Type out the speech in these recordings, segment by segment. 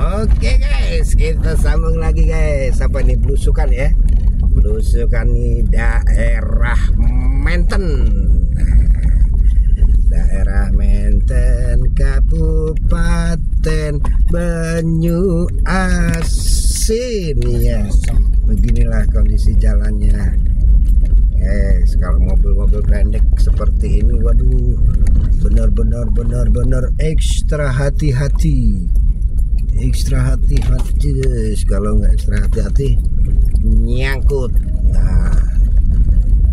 Oke guys, kita sambung lagi guys. Apa nih, belusukan ya? Belusukan nih daerah Menten. Daerah Menten, Kabupaten Banyuasin ya. Beginilah kondisi jalannya. Guys, kalau mobil-mobil pendek seperti ini, waduh, benar-benar ekstra hati-hati. Ekstra hati-hati guys, kalau nggak ekstra hati-hati nyangkut. Nah,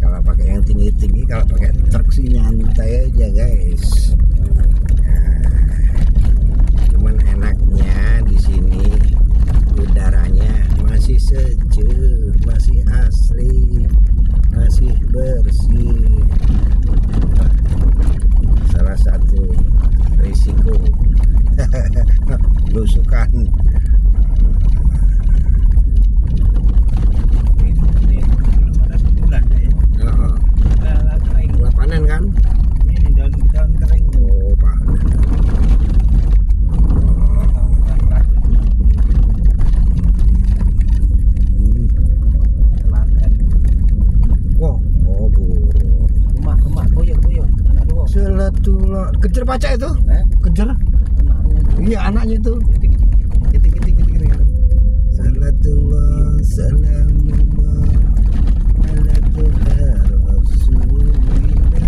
kalau pakai yang tinggi-tinggi, kalau pakai truk sih nyantai aja guys. Nah, cuman enaknya di sini udaranya masih sejuk, masih asli, masih bersih. Salah satu risiko belusukan. Ini ada sebulan ya. Nggak panen kan? Ini daun kering. Oh, panen. Wow, oh burung. Kemak puyuh. Aduh. Selatullah. Kejar pacak itu? Kejar? Iya, anaknya itu. Ketik. Salatullah, salamullah ala Tuhan Rasulillah.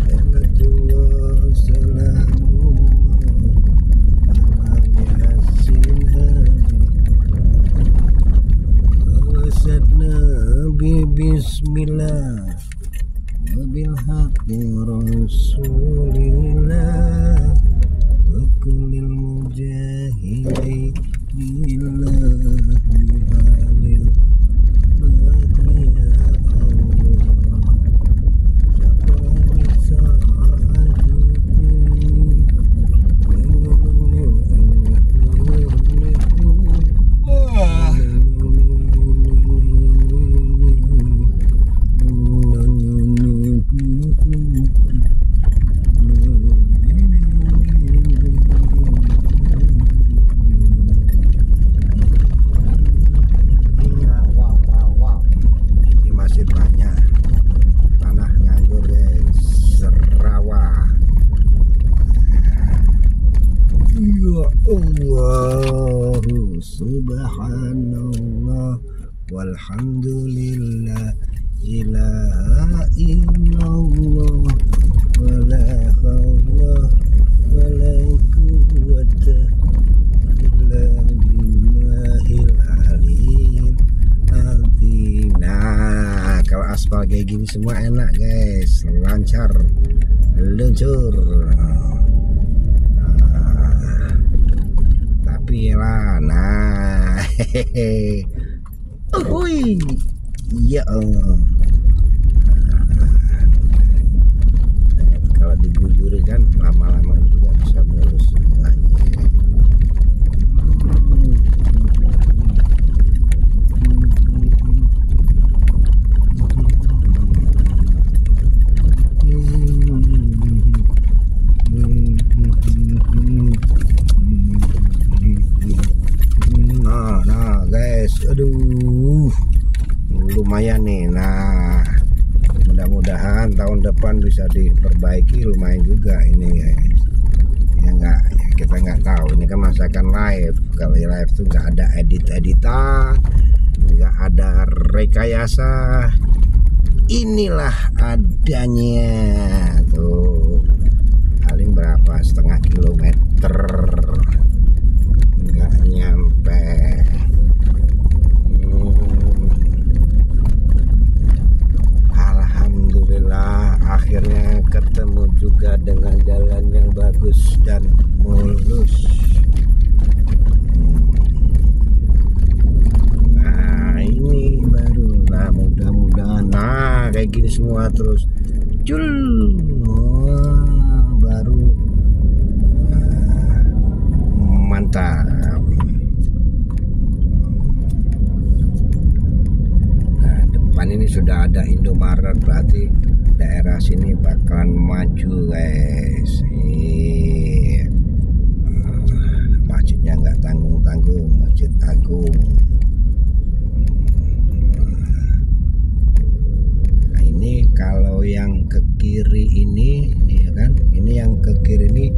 Salatullah, salamullah ala Yasin hadi. Awasat Nabi bismillah wabil haqqi Rasulillah. Kulil mujahidin billah bihalil bagi ya Allah. Siapa bisa Allahu subhanallah walhamdulillah ilaha illallah wala hawla wala quwwata illa billahil aliyil azim. Nah, kalau aspal kayak gini semua enak guys, lancar, luncur. Lah, nah, hehehe, hui, ya Allah. Kalau diguyur kan lama-lama juga bisa mulus semuanya. Nah guys, aduh, lumayan nih. Nah, mudah-mudahan tahun depan bisa diperbaiki, lumayan juga ini guys. Ya enggak, kita nggak tahu, ini kan masakan live. Kalau live tuh nggak ada editan, nggak ada rekayasa. Inilah adanya tuh, paling berapa, setengah kilometer, nggak nyampe. Alhamdulillah akhirnya ketemu juga dengan jalan yang bagus dan mulus. Nah ini baru, nah mudah-mudahan nah kayak gini semua terus cul. Baru mantap. Nah, depan ini sudah ada Indomaret, berarti daerah sini bakalan maju guys. Masjidnya Masjid Agung. Nah, ini kalau yang ke kiri ini, ya kan? Ini yang ke kiri ini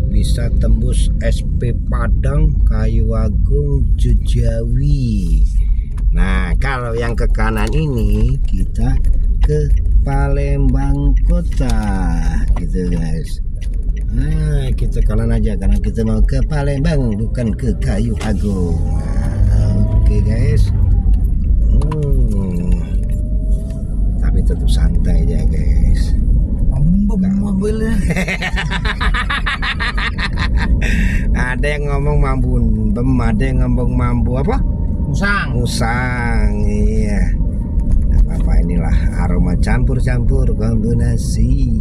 bisa tembus SP Padang, Kayu Agung, Jejawi. Nah, kalau yang ke kanan ini kita ke Palembang Kota, gitu guys. Nah, kita kanan aja karena kita mau ke Palembang, bukan ke Kayu Agung. Nah, oke guys. Tapi tetap santai aja guys. Mobilnya. Ada yang ngomong mambu bem, ada yang ngomong mambu apa? Musang, iya. Nah, apa inilah aroma campur-campur kombinasi.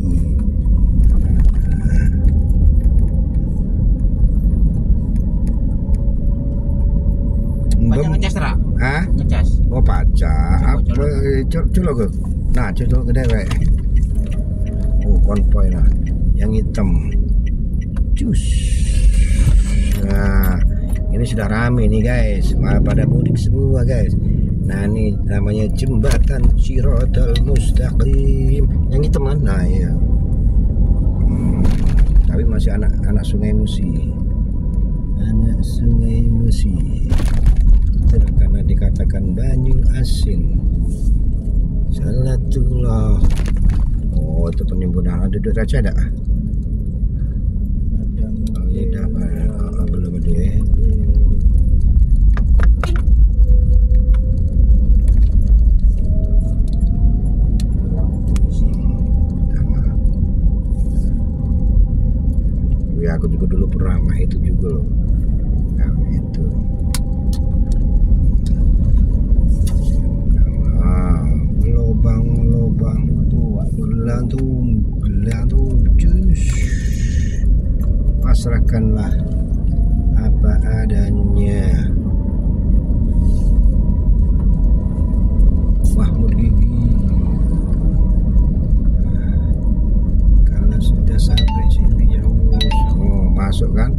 Banyak ngecas ra? Hah? Ngecas. Oh pacak. Apa? Coba. Colok ke? Nah, colok ke dewek. Oh, konvoy lah. Yang hitam. Cus. Nah, ini sudah rame nih guys. Pada mudik semua guys. Nah, ini namanya jembatan Shiratal Mustaqim. Yang hitam kan? Nah, ya. Tapi masih anak Sungai Musi. Anak Sungai Musi. Karena dikatakan banyu asin. Salatullah. Oh, itu penimbunan. Ada duit raja tak? Oh, iya, belum ada ya. Ya, aku juga dulu pernah mah itu juga loh. Nah, itu. Lubang gelantung jus. Pasrahkanlah apa adanya. Mahmud Gigi. Kalau sudah sampai sini ya, oh masuk kan?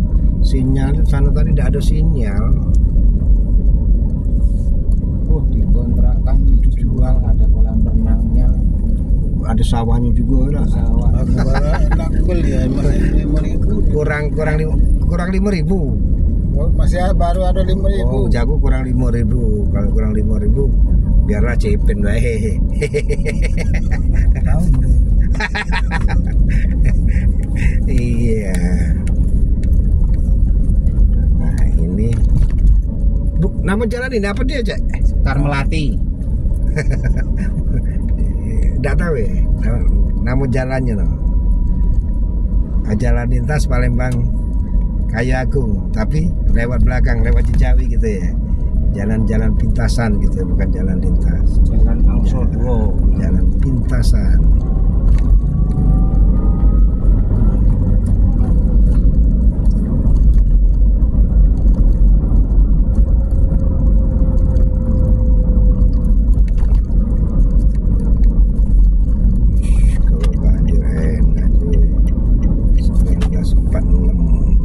Sinyal sana tadi tidak ada sinyal. Oh, dikontrakan dijual, ada kolam renangnya, ada sawahnya juga ada. sawah. Nakul ya, 5.000. Kurang 5.000. Oh, masih baru ada 5.000. Oh, jago kurang 5.000. Kalau kurang 5.000 biarlah cepin wae. Tahu bro. Iya. Nah, ini nama jalan ini apa dia, Cek? Karmelati. Nggak tahu ya. Nama jalannya no. Jalan lintas Palembang Kayu Agung, tapi lewat belakang, lewat Jejawi gitu ya. Jalan-jalan pintasan gitu, bukan jalan lintas. Jalan Angsodo. Jalan pintasan. Kalau banjir enak cuy. 1946.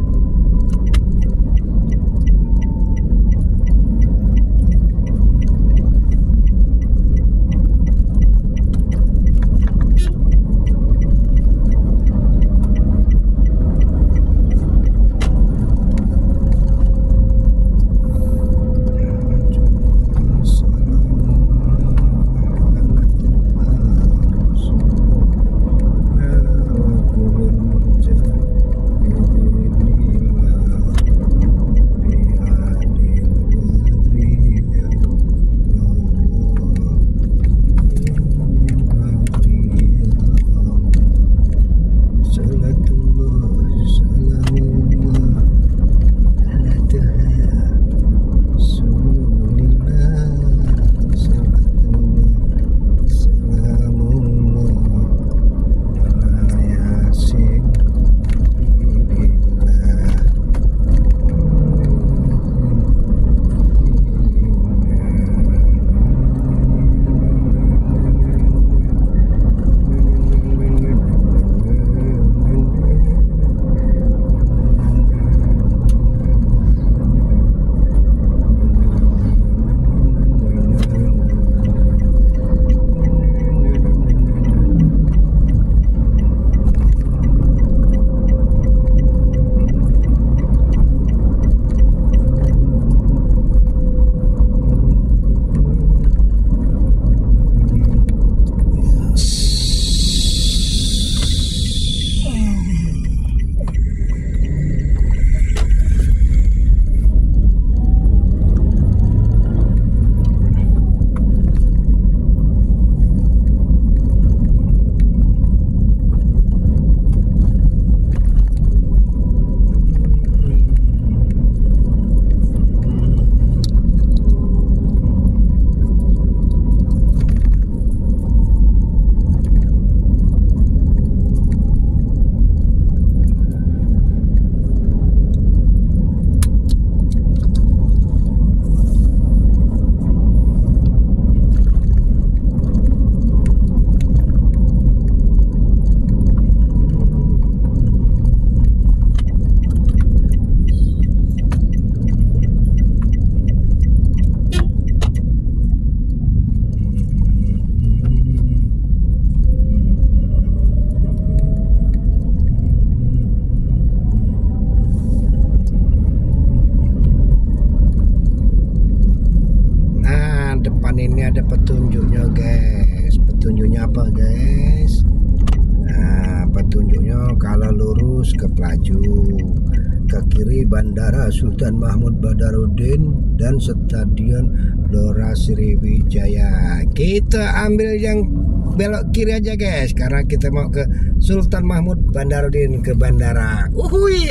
ini ada petunjuknya guys. Petunjuknya apa guys? Nah, petunjuknya kalau lurus ke Pelaju, ke kiri Bandara Sultan Mahmud Badarudin dan Stadion Gelora Sriwijaya. Kita ambil yang belok kiri aja guys, karena kita mau ke Sultan Mahmud Badarudin, ke bandara. Uhui.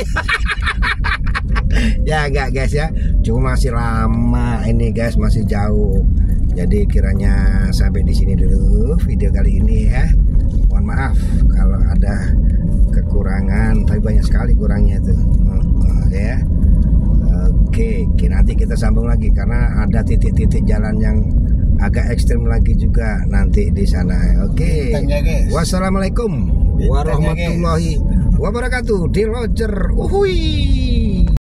Ya enggak guys ya, cuma masih lama ini guys, masih jauh. Jadi kiranya sampai di sini dulu video kali ini ya. Mohon maaf kalau ada kekurangan, tapi banyak sekali kurangnya itu ya. Oke, nanti kita sambung lagi karena ada titik-titik jalan yang agak ekstrim lagi juga nanti di sana. Oke. Wassalamualaikum warahmatullahi wabarakatuh. Di Roger. Uhui.